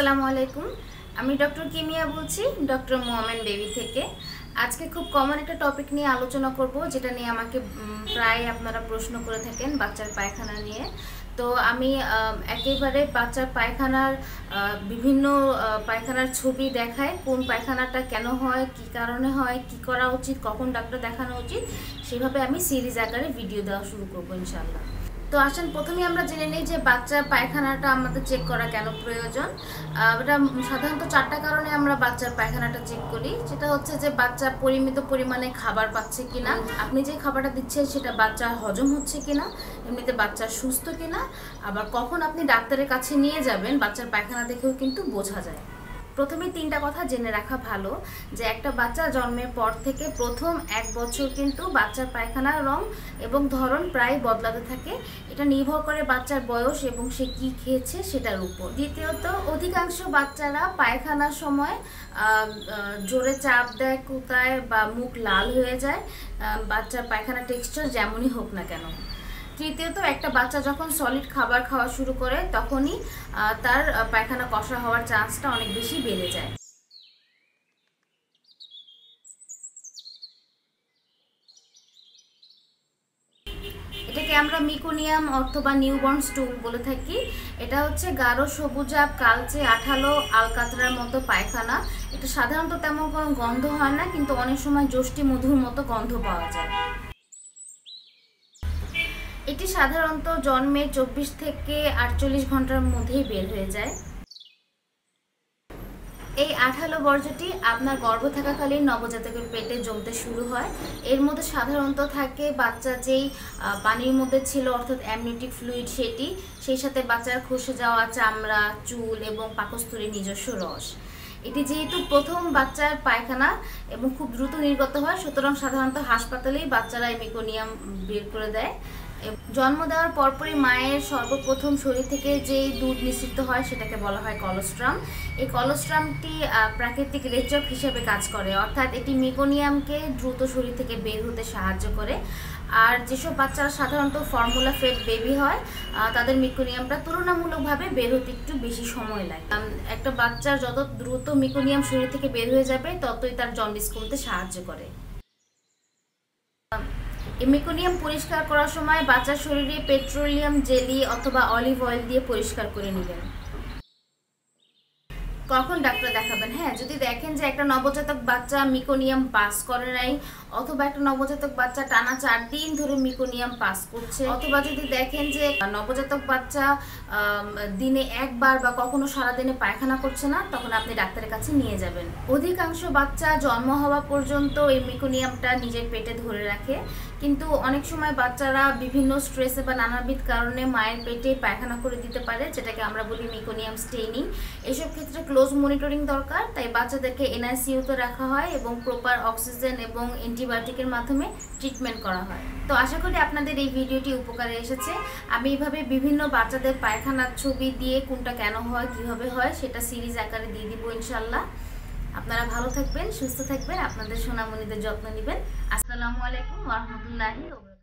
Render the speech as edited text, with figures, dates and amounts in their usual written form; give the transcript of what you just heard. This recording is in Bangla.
আসসালামু আলাইকুম। আমি ডক্টর কিমিয়া বলছি, ডক্টর মোমেন বেবি থেকে। আজকে খুব কমন একটা টপিক নিয়ে আলোচনা করব, যেটা নিয়ে আমাকে প্রায় আপনারা প্রশ্ন করে থাকেন, বাচ্চার পায়খানা নিয়ে। তো আমি একেবারে বাচ্চার পায়খানার বিভিন্ন পায়খানার ছবি দেখায়, কোন পায়খানাটা কেন হয়, কি কারণে হয়, কি করা উচিত, কখন ডাক্তার দেখানো উচিত, সেভাবে আমি সিরিজ আকারে ভিডিও দেওয়া শুরু করবো ইনশাআল্লাহ। তো আসেন প্রথমে আমরা জেনে নিই যে বাচ্চার পায়খানাটা আমাদের চেক করা কেন প্রয়োজন। এটা সাধারণত 4টা কারণে আমরা বাচ্চার পায়খানাটা চেক করি। যেটা হচ্ছে যে বাচ্চা পরিমিত পরিমাণে খাবার পাচ্ছে কিনা, আপনি যে খাবারটা দিচ্ছেন সেটা বাচ্চার হজম হচ্ছে কিনা, এমনিতে বাচ্চা সুস্থ কিনা, আবার কখন আপনি ডাক্তারের কাছে নিয়ে যাবেন বাচ্চার পায়খানা দেখেও কিন্তু বোঝা যায়। প্রথমে 3টা কথা জেনে রাখা ভালো যে একটা বাচ্চা জন্মের পর থেকে প্রথম 1 বছর কিন্তু বাচ্চার পায়খানার রং এবং ধরন প্রায় বদলাতে থাকে। এটা নির্ভর করে বাচ্চার বয়স এবং সে কি খেয়েছে সেটার উপর। দ্বিতীয়ত, অধিকাংশ বাচ্চারা পায়খানার সময় জোরে চাপ দেয়, কুতায় বা মুখ লাল হয়ে যায়, বাচ্চার পায়খানা টেক্সচার যেমনই হোক না কেন। তৃতীয়ত, একটা বাচ্চা যখন সলিড খাবার খাওয়া শুরু করে তখনই তার পায়খানা কষা হওয়ার চান্সটা অনেক বেশি বেড়ে যায়। এটাকে আমরা মিকোনিয়াম অথবা নিউবর্ন স্টুল বলে থাকি। এটা হচ্ছে গাঢ় সবুজাভ, কালচে, আঠালো আলকাতরার মতো পায়খানা। এটা সাধারণত তেমন কোনো গন্ধ হয় না, কিন্তু অনেক সময় যষ্টি মধুর মতো গন্ধ পাওয়া যায়। এটি সাধারণত জন্মের 24 থেকে 48 ঘন্টার মধ্যেই বের হয়ে যায়। এই আঠালো বর্জ্যটি আপনার গর্ভ থাকাকালীন নবজাতকের পেটে জমতে শুরু হয়। এর মধ্যে সাধারণত থাকে বাচ্চা যেই পানির মধ্যে ছিল, অর্থাৎ অ্যামনিওটিক ফ্লুইড, সেটি, সেই সাথে বাচ্চার খসে যাওয়া চামড়া, চুল এবং পাকস্থলীর নিজস্ব রস। এটি যেহেতু প্রথম বাচ্চার পায়খানা এবং খুব দ্রুত নির্গত হয়, সুতরাং সাধারণত হাসপাতালেই বাচ্চারা এই মেকোনিয়াম বের করে দেয়। জন্ম দেওয়ার পরপরই মায়ের সর্বপ্রথম শরীর থেকে যেই দুধ নিঃসৃত হয় সেটাকে বলা হয় কলোস্ট্রাম। এই কলোস্ট্রামটি প্রাকৃতিক রেচক হিসেবে কাজ করে, অর্থাৎ এটি মেকোনিয়ামকে দ্রুত শরীর থেকে বের হতে সাহায্য করে। আর যেসব বাচ্চারা সাধারণত ফর্মুলা ফেড বেবি হয়, তাদের মেকোনিয়ামটা তুলনামূলকভাবে বের হতে একটু বেশি সময় লাগে। একটা বাচ্চার যত দ্রুত মেকোনিয়াম শরীর থেকে বের হয়ে যাবে, ততই তার জন্ডিস কমতে সাহায্য করে। এই মেকোনিয়াম পরিষ্কার করার সময় বাচ্চার শরীরে পেট্রোলিয়াম জেলি অথবা অলিভ অয়েল দিয়ে পরিষ্কার করে নেবেন। কখন ডাক্তার দেখাবেন? হ্যাঁ, যদি দেখেন যে একটা নবজাতক বাচ্চা মেকোনিয়াম পাস করে নাই, অথবা একটা নবজাতক বাচ্চা টানা 4 দিন ধরে মেকোনিয়াম পাস করছে, অথবা যদি দেখেন যে নবজাতক বাচ্চা দিনে একবার বা কখনো সারাদিনে পায়খানা করছে না, তখন আপনি ডাক্তারের কাছে নিয়ে যাবেন। অধিকাংশ বাচ্চা জন্ম হওয়া পর্যন্ত এই মেকোনিয়ামটা নিজের পেটে ধরে রাখে, কিন্তু অনেক সময় বাচ্চারা বিভিন্ন স্ট্রেসে বা নানাবিধ কারণে মায়ের পেটে পায়খানা করে দিতে পারে, যেটাকে আমরা বলি মেকোনিয়াম স্টেইনিং। এসব ক্ষেত্রে ক্লোজ মনিটরিং দরকার, তাই বাচ্চাদেরকে এনআইসিইউতে রাখা হয় এবং প্রপার অক্সিজেন এবং অ্যান্টিবায়োটিকের মাধ্যমে ট্রিটমেন্ট করা হয়। তো আশা করি আপনাদের এই ভিডিওটি উপকারে এসেছে। আমি এইভাবে বিভিন্ন বাচ্চাদের পায়খানার ছবি দিয়ে কোনটা কেন হয়, কিভাবে হয়, সেটা সিরিজ আকারে দিয়ে দিব ইনশাল্লাহ। আপনারা ভালো থাকবেন, সুস্থ থাকবেন, আপনাদের সোনামণিদের যত্ন নেবেন। আসসালামু আলাইকুম ওয়া রাহমাতুল্লাহি ওয়া বারাকাতুহু।